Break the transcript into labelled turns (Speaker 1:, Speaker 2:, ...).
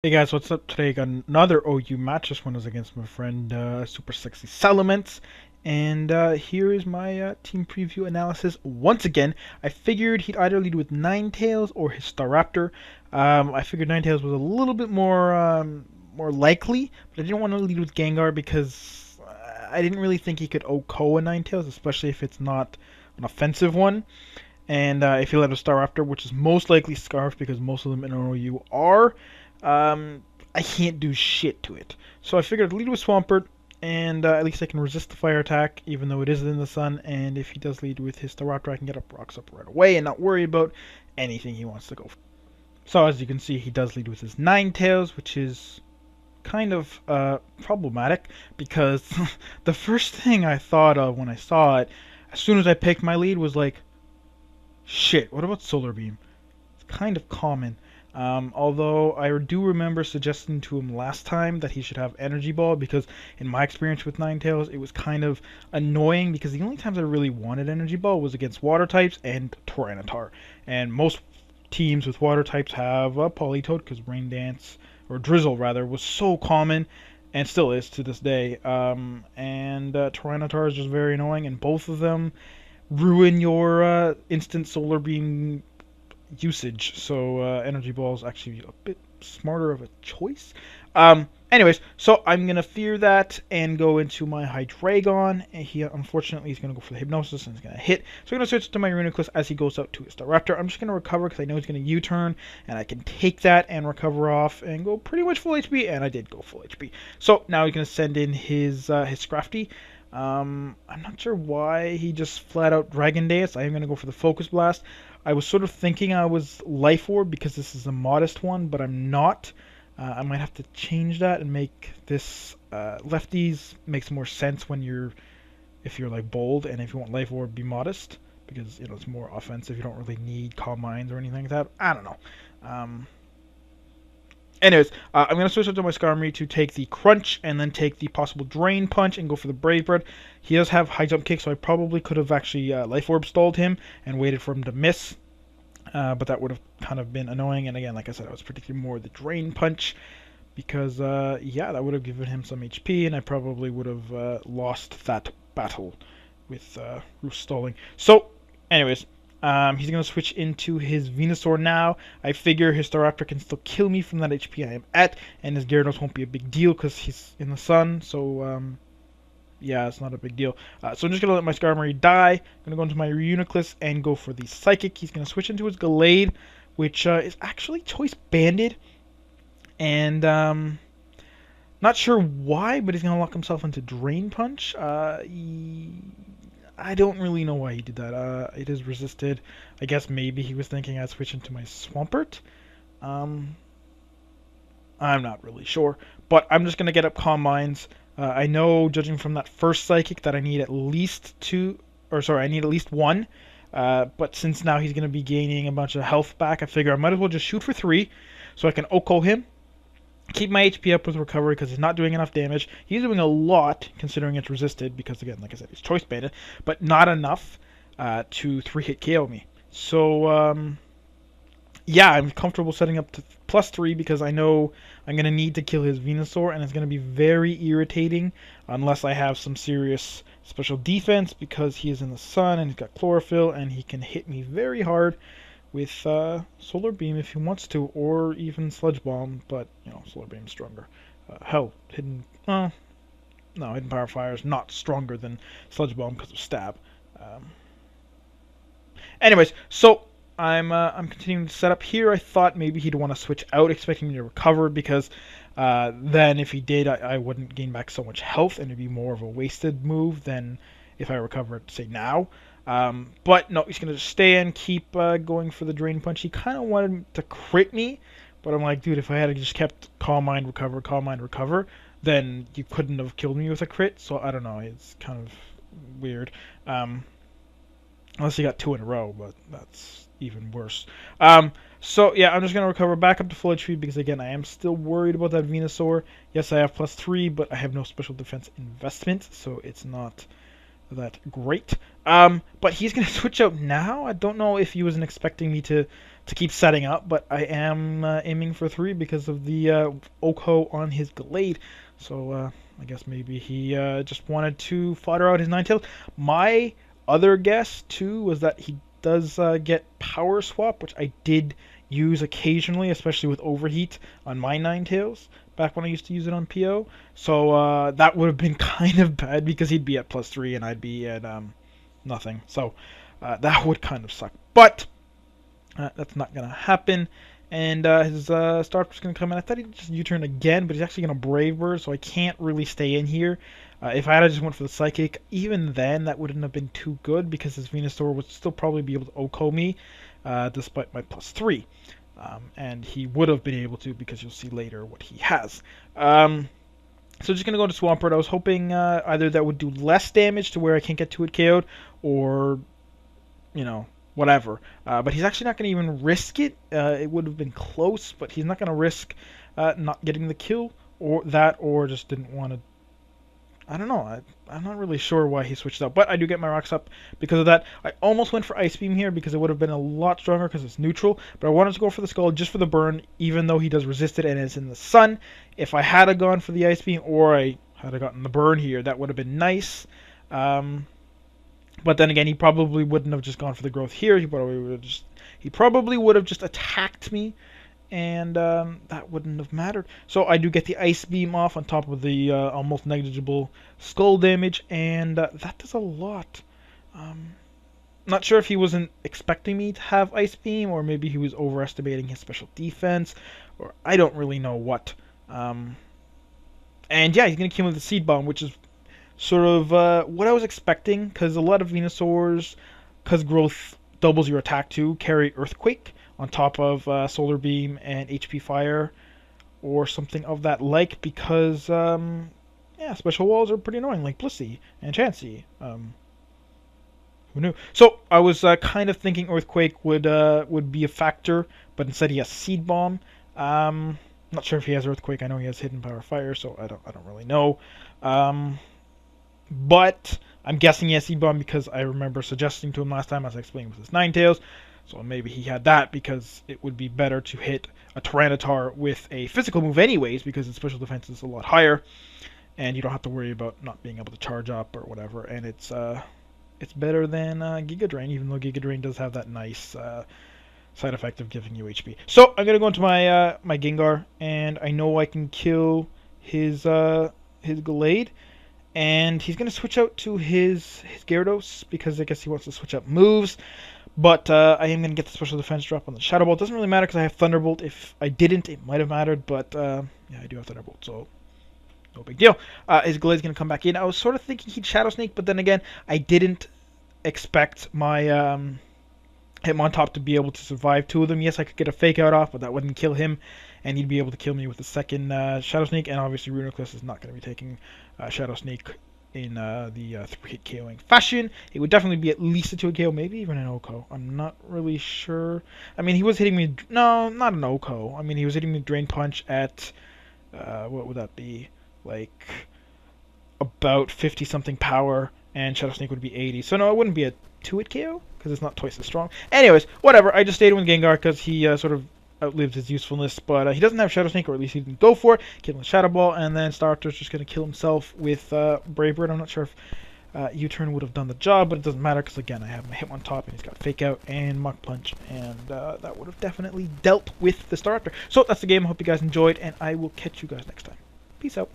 Speaker 1: Hey guys, what's up? Today I got another OU match. This one is against my friend SuperSexySalamence. And here is my team preview analysis. Once again, I figured he'd either lead with Ninetales or his Staraptor. I figured Ninetales was a little bit more likely, but I didn't want to lead with Gengar because I didn't really think he could OHKO a Ninetales, especially if it's not an offensive one. And if he led a Staraptor, which is most likely Scarf because most of them in OU are, I can't do shit to it. So I figured I'd lead with Swampert, and at least I can resist the fire attack, even though it is in the sun. And if he does lead with his Staraptor, I can get up rocks up right away and not worry about anything he wants to go for. So as you can see, he does lead with his Ninetales, which is kind of problematic because the first thing I thought of when I saw it, as soon as I picked my lead, was like, shit, what about Solar Beam? It's kind of common. Although I do remember suggesting to him last time that he should have Energy Ball because in my experience with Ninetales, it was kind of annoying because the only times I really wanted Energy Ball was against Water types and Tyranitar. And most teams with Water types have a Politoed because Rain Dance, or Drizzle rather, was so common and still is to this day. And Tyranitar is just very annoying, and both of them ruin your instant Solar Beam usage, so Energy Ball is actually a bit smarter of a choice. Anyways, so I'm gonna fear that and go into my Hydreigon, and he unfortunately is gonna go for the Hypnosis and he's gonna hit. So I'm gonna switch to my Reuniclus as he goes out to his Staraptor. I'm just gonna recover because I know he's gonna U-turn, and I can take that and recover off and go pretty much full HP, and I did go full HP. So now he's gonna send in his Scrafty. I'm not sure why he just flat out Dragon Dance. I am going to go for the Focus Blast. I was sort of thinking I was Life Orb because this is a modest one, but I'm not. I might have to change that and make this lefties makes more sense when if you're like bold, and if you want Life Orb, be modest because it's more offensive. You don't really need Calm Minds or anything like that. I don't know. Anyways, I'm going to switch up to my Skarmory to take the Crunch and then take the possible Drain Punch and go for the Brave Bird. He does have High Jump Kick, so I probably could have actually Life Orb stalled him and waited for him to miss. But that would have kind of been annoying. And again, like I said, I was predicting more the Drain Punch because, yeah, that would have given him some HP, and I probably would have lost that battle with Roof stalling. So, anyways, he's going to switch into his Venusaur now. I figure his Staraptor can still kill me from that HP I am at, and his Gyarados won't be a big deal because he's in the sun, so yeah, it's not a big deal. So I'm just going to let my Skarmory die. I'm going to go into my Reuniclus and go for the Psychic. He's going to switch into his Gallade, which is actually Choice Banded, and not sure why, but he's going to lock himself into Drain Punch. I don't really know why he did that. It is resisted. I guess maybe he was thinking I'd switch into my Swampert. I'm not really sure. But I'm just going to get up Calm Minds. I know, judging from that first Psychic, that I need at least I need at least one. But since now he's going to be gaining a bunch of health back, I figure I might as well just shoot for 3 so I can OHKO him. Keep my HP up with recovery because he's not doing enough damage. He's doing a lot considering it's resisted because, again, like I said, he's Choice Banded, but not enough to 3-hit KO me. So, yeah, I'm comfortable setting up to +3 because I know I'm going to need to kill his Venusaur, and it's going to be very irritating unless I have some serious special defense because he is in the sun and he's got Chlorophyll and he can hit me very hard with Solar Beam if he wants to, or even Sludge Bomb, but, Solar Beam's stronger. Hell, Hidden Power Fire is not stronger than Sludge Bomb because of Stab. Anyways, so I'm continuing to set up here. I thought maybe he'd want to switch out, expecting me to recover, because then if he did, I wouldn't gain back so much health, and it'd be more of a wasted move than if I recover, say, now. But no, he's going to just stay in, keep going for the Drain Punch. He kind of wanted to crit me, but I'm like, dude, if I had just kept Calm Mind, recover, then you couldn't have killed me with a crit. So I don't know, it's kind of weird. Unless he got 2 in a row, but that's even worse. So yeah, I'm just going to recover back up to full HP because, again, I am still worried about that Venusaur. Yes, I have +3, but I have no special defense investment, so it's not that great. But he's going to switch out now. I don't know if he wasn't expecting me to to keep setting up, but I am aiming for 3 because of the Oko on his Glade. So I guess maybe he just wanted to fodder out his Ninetales. My other guess too was that he does get Power Swap, which I did use occasionally, especially with Overheat on my Ninetales back when I used to use it on PO. So that would have been kind of bad because he'd be at +3 and I'd be at nothing. So that would kind of suck. But that's not going to happen. And his Starter's going to come in. I thought he'd just U-turn again, but he's actually going to Brave Bird, so I can't really stay in here. If I had just went for the Psychic, even then that wouldn't have been too good because his Venusaur would still probably be able to Oko me despite my +3. And he would have been able to because you'll see later what he has. So just going to go to Swampert. I was hoping either that would do less damage to where I can't get to it KO'd, or, you know, whatever. But he's actually not going to even risk it. It would have been close, but he's not going to risk not getting the kill, or that, or just didn't want to. I don't know. I'm not really sure why he switched up, but I do get my rocks up because of that. I almost went for Ice Beam here because it would have been a lot stronger because it's neutral, but I wanted to go for the Skull just for the burn, even though he does resist it and it's in the sun. If I had gone for the Ice Beam, or I had gotten the burn here, that would have been nice. But then again, he probably wouldn't have just gone for the growth here. He probably would have just attacked me, and that wouldn't have mattered. So I do get the Ice Beam off on top of the almost negligible Skull damage, and that does a lot. Not sure if he wasn't expecting me to have Ice Beam, or maybe he was overestimating his special defense, or I don't really know what. And yeah, he's going to kill me with the Seed Bomb, which is sort of what I was expecting, because a lot of Venusaurs, because growth doubles your attack too, carry Earthquake on top of Solar Beam and HP Fire, or something of that like, because yeah, special walls are pretty annoying, like Blissey and Chansey. Who knew? So I was kind of thinking Earthquake would be a factor, but instead he has Seed Bomb. Not sure if he has Earthquake. I know he has Hidden Power Fire, so I don't really know. But I'm guessing he has Seed Bomb because I remember suggesting to him last time, as I explained with his Ninetales. So maybe he had that because it would be better to hit a Tyranitar with a physical move anyways, because its special defense is a lot higher, and you don't have to worry about not being able to charge up or whatever. And it's better than Giga Drain, even though Giga Drain does have that nice side effect of giving you HP. So I'm gonna go into my my Gengar, and I know I can kill his Glade. And he's going to switch out to his Gyarados, because I guess he wants to switch up moves. But I am going to get the special defense drop on the Shadow Ball. It doesn't really matter because I have Thunderbolt. If I didn't, it might have mattered. But yeah, I do have Thunderbolt, so no big deal. His Glade's going to come back in. I was sort of thinking he'd Shadow Sneak, but then again, I didn't expect my Hitmontop to be able to survive 2 of them. Yes, I could get a Fake Out off, but that wouldn't kill him. And he'd be able to kill me with the second Shadow Sneak, and obviously Reuniclus is not going to be taking Shadow Sneak in the 3-hit KOing fashion. It would definitely be at least a 2-hit KO, maybe even an Oko. I'm not really sure. I mean, he was hitting me... No, not an Oko. I mean, he was hitting me Drain Punch at... what would that be? Like, about 50-something power, and Shadow Sneak would be 80. So no, it wouldn't be a 2-hit KO, because it's not twice as strong. Anyways, whatever. I just stayed with Gengar because he sort of outlived his usefulness, but he doesn't have Shadow Sneak, or at least he didn't go for it. Kill him with Shadow Ball, and then Starter's just going to kill himself with Brave Bird. I'm not sure if U-turn would have done the job, but it doesn't matter because, again, I have my Hitmontop, and he's got Fake Out and Mach Punch, and that would have definitely dealt with the Starter. So that's the game. I hope you guys enjoyed, and I will catch you guys next time. Peace out.